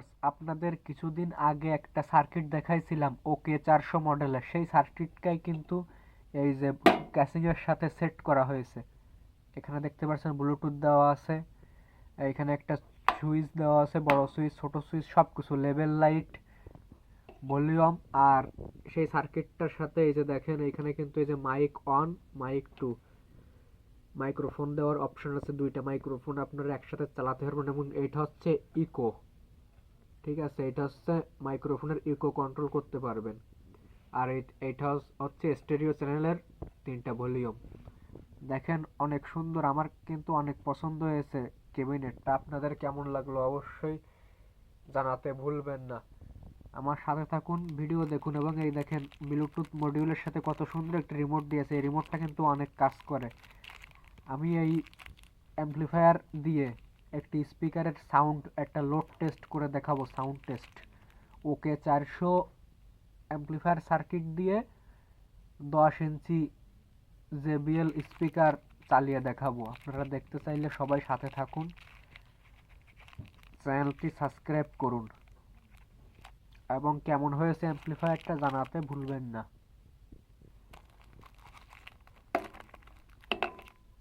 Viewers, আপনাদের কিছুদিন আগে একটা সার্কিট দেখাইছিলাম ওকে 400 মডেলের। সেই সার্কিটটাই কিন্তু এই যে ক্যাসিং এর সাথে সেট করা হয়েছে। এখানে দেখতে পাচ্ছেন ব্লুটুথ দেওয়া আছে, এখানে একটা সুইচ দেওয়া আছে, বড় সুইচ ছোট সুইচ সবকিছু, লেভেল লাইট, ভলিউম। আর সেই সার্কিটটার সাথে এই যে দেখেন এখানে কিন্তু এই যে mic on, mic two, microphone দেওয়ার অপশন আছে। দুইটা মাইক্রোফোন আপনারা একসাথে চালাতে পারবেন। এবং এটা হচ্ছে ইকো, ঠিক আছে, এটা হচ্ছে মাইক্রোফোনের ইকো কন্ট্রোল করতে পারবেন। আর এইটা হচ্ছে স্টেরিও চ্যানেলের 3টা ভলিউম। দেখেন অনেক সুন্দর, আমার কিন্তু অনেক পছন্দ হয়েছে ক্যাবিনেটটা। আপনাদের কেমন লাগলো অবশ্যই জানাতে ভুলবেন না। আমার সাথে থাকুন, ভিডিও দেখুন। এবং এই দেখেন ব্লুটুথ মডিউলের সাথে কত সুন্দর একটা রিমোট দিয়েছে। এই রিমোটটা কিন্তু অনেক কাজ করে। আমি এই অ্যাম্পলিফায়ার দিয়ে একটি স্পিকারের সাউন্ড একটা লোড টেস্ট করে দেখাবো, সাউন্ড টেস্ট। ওকে 400 অ্যাম্পলিফায়ার সার্কিট দিয়ে 10 ইঞ্চি জেবিএল স্পিকার চালিয়ে দেখাবো। আপনারা দেখতে চাইলে সবাই সাথে থাকুন, চ্যানেলটি সাবস্ক্রাইব করুন এবং কেমন হয়েছে অ্যাম্পলিফায়ারটা জানাতে ভুলবেন না।